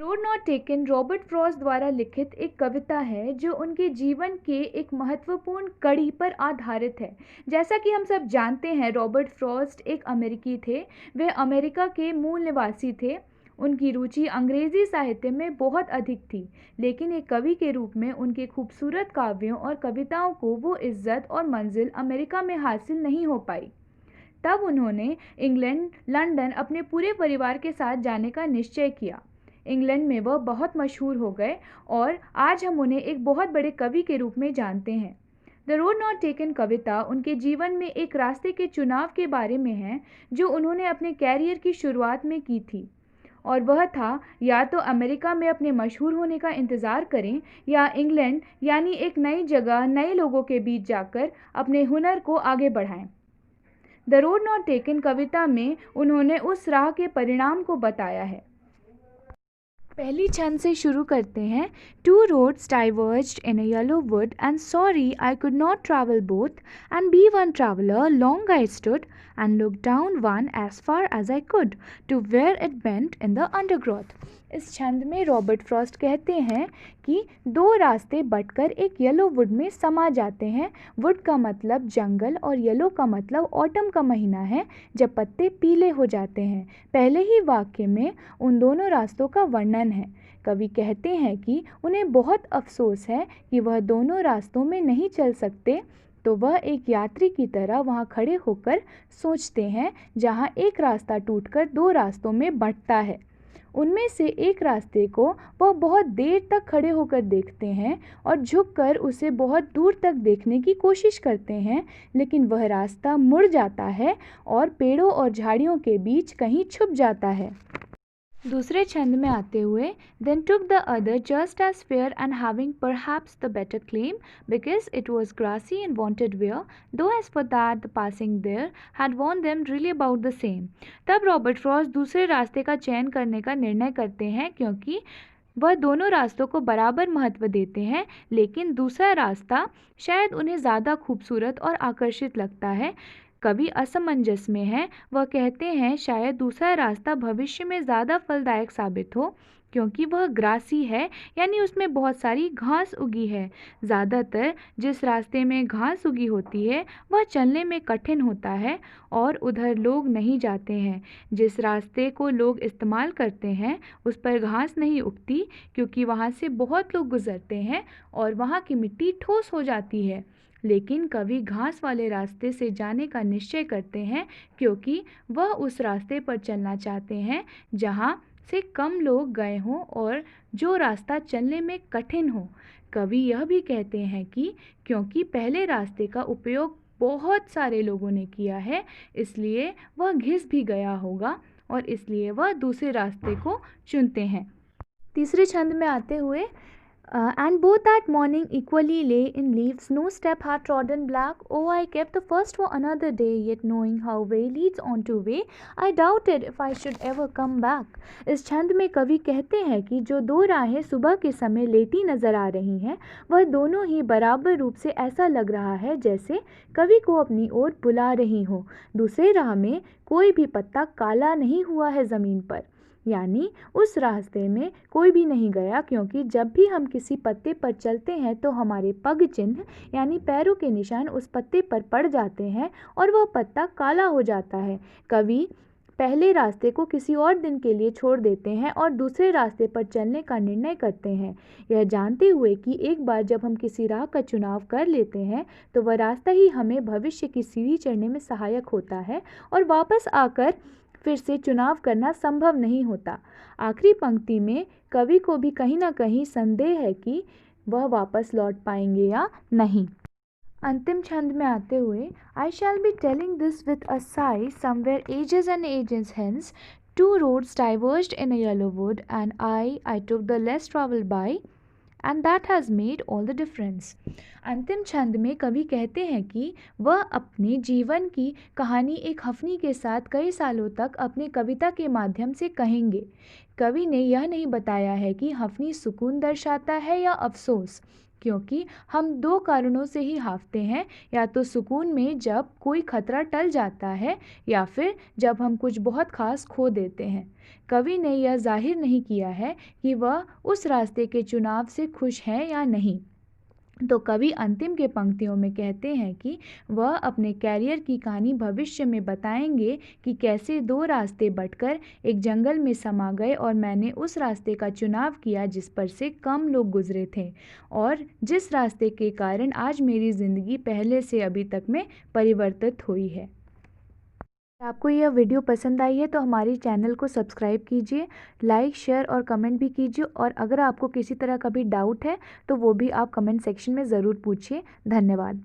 Road not taken Robert Frost द्वारा लिखित एक कविता है जो उनके जीवन के एक महत्वपूर्ण कड़ी पर आधारित है। जैसा कि हम सब जानते हैं, रॉबर्ट फ्रॉस्ट एक अमेरिकी थे। वे अमेरिका के मूल निवासी थे। उनकी रुचि अंग्रेजी साहित्य में बहुत अधिक थी, लेकिन एक कवि के रूप में उनके खूबसूरत काव्यों और कविताओं को वो इज्जत और मंजिल अमेरिका में हासिल नहीं हो पाई। तब उन्होंने इंग्लैंड, लंदन अपने पूरे परिवार के साथ जाने का निश्चय किया। इंग्लैंड में वह बहुत मशहूर हो गए और आज हम उन्हें एक बहुत बड़े कवि के रूप में जानते हैं। द रोड नॉट टेकन कविता उनके जीवन में एक रास्ते के चुनाव के बारे में है जो उन्होंने अपने कैरियर की शुरुआत में की थी। और वह था, या तो अमेरिका में अपने मशहूर होने का इंतज़ार करें या इंग्लैंड यानी एक नई जगह, नए लोगों के बीच जाकर अपने हुनर को आगे बढ़ाएं। द रोड नॉट टेकन कविता में उन्होंने उस राह के परिणाम को बताया है। पहली छंद से शुरू करते हैं। Two roads diverged in a yellow wood and sorry I could not travel both and be one traveller long I stood and look down one as far as I could to where it bent in the undergrowth. इस छंद में Robert Frost कहते हैं कि दो रास्ते बटकर एक yellow would में समा जाते हैं। वुड का मतलब जंगल और येलो का मतलब ऑटम का महीना है, जब पत्ते पीले हो जाते हैं। पहले ही वाक्य में उन दोनों रास्तों का वर्णन है। कवि कहते हैं कि उन्हें बहुत अफसोस है कि वह दोनों रास्तों में नहीं चल सकते, तो वह एक यात्री की तरह वहाँ खड़े होकर सोचते हैं, जहाँ एक रास्ता टूटकर दो रास्तों में बंटता है। उनमें से एक रास्ते को वह बहुत देर तक खड़े होकर देखते हैं और झुककर उसे बहुत दूर तक देखने की कोशिश करते हैं, लेकिन वह रास्ता मुड़ जाता है और पेड़ों और झाड़ियों के बीच कहीं छुप जाता है। दूसरे छंद में आते हुए, then took the other just as fair and having perhaps the better claim because it was grassy and wanted wear, though as for that the passing there had warned them really about the same। तब Robert Frost दूसरे रास्ते का चयन करने का निर्णय करते हैं क्योंकि वह दोनों रास्तों को बराबर महत्व देते हैं, लेकिन दूसरा रास्ता शायद उन्हें ज़्यादा खूबसूरत और आकर्षित लगता है। कवि असमंजस में है। वह कहते हैं शायद दूसरा रास्ता भविष्य में ज़्यादा फलदायक साबित हो क्योंकि वह ग्रासी है, यानी उसमें बहुत सारी घास उगी है। ज़्यादातर जिस रास्ते में घास उगी होती है वह चलने में कठिन होता है और उधर लोग नहीं जाते हैं। जिस रास्ते को लोग इस्तेमाल करते हैं उस पर घास नहीं उगती क्योंकि वहाँ से बहुत लोग गुजरते हैं और वहाँ की मिट्टी ठोस हो जाती है। लेकिन कवि घास वाले रास्ते से जाने का निश्चय करते हैं क्योंकि वह उस रास्ते पर चलना चाहते हैं जहाँ से कम लोग गए हों और जो रास्ता चलने में कठिन हो। कवि यह भी कहते हैं कि क्योंकि पहले रास्ते का उपयोग बहुत सारे लोगों ने किया है, इसलिए वह घिस भी गया होगा और इसलिए वह दूसरे रास्ते को चुनते हैं। तीसरे छंद में आते हुए, and both that morning equally lay in leaves, no step had trodden black. Oh, I kept the first for another day, yet knowing how way leads on to way, I doubted if I should ever come back। इस छंद में कवि कहते हैं कि जो दो राहें सुबह के समय लेटी नजर आ रही हैं, वह दोनों ही बराबर रूप से ऐसा लग रहा है जैसे कवि को अपनी ओर बुला रही हो। दूसरे राह में कोई भी पत्ता काला नहीं हुआ है ज़मीन पर, यानी उस रास्ते में कोई भी नहीं गया, क्योंकि जब भी हम किसी पत्ते पर चलते हैं तो हमारे पग चिन्ह यानी पैरों के निशान उस पत्ते पर पड़ जाते हैं और वह पत्ता काला हो जाता है। कवि पहले रास्ते को किसी और दिन के लिए छोड़ देते हैं और दूसरे रास्ते पर चलने का निर्णय करते हैं, यह जानते हुए कि एक बार जब हम किसी राह का चुनाव कर लेते हैं तो वह रास्ता ही हमें भविष्य की सीढ़ी चढ़ने में सहायक होता है और वापस आकर फिर से चुनाव करना संभव नहीं होता। आखिरी पंक्ति में कवि को भी कहीं ना कहीं संदेह है कि वह वापस लौट पाएंगे या नहीं। अंतिम छंद में आते हुए, I shall be telling this with a sigh somewhere ages and ages hence, two roads diverged in a yellow wood and I took the less travel by and that has made all the difference. अंतिम छंद में कवि कहते हैं कि वह अपने जीवन की कहानी एक हफनी के साथ कई सालों तक अपनी कविता के माध्यम से कहेंगे। कवि ने यह नहीं बताया है कि हफनी सुकून दर्शाता है या अफसोस। क्योंकि हम दो कारणों से ही हारते हैं, या तो सुकून में जब कोई खतरा टल जाता है, या फिर जब हम कुछ बहुत खास खो देते हैं। कवि ने यह जाहिर नहीं किया है कि वह उस रास्ते के चुनाव से खुश है या नहीं। तो कवि अंतिम के पंक्तियों में कहते हैं कि वह अपने कैरियर की कहानी भविष्य में बताएंगे कि कैसे दो रास्ते बंटकर एक जंगल में समा गए और मैंने उस रास्ते का चुनाव किया जिस पर से कम लोग गुजरे थे, और जिस रास्ते के कारण आज मेरी ज़िंदगी पहले से अभी तक में परिवर्तित हुई है। आपको यह वीडियो पसंद आई है तो हमारी चैनल को सब्सक्राइब कीजिए, लाइक शेयर और कमेंट भी कीजिए, और अगर आपको किसी तरह का भी डाउट है तो वो भी आप कमेंट सेक्शन में ज़रूर पूछिए। धन्यवाद।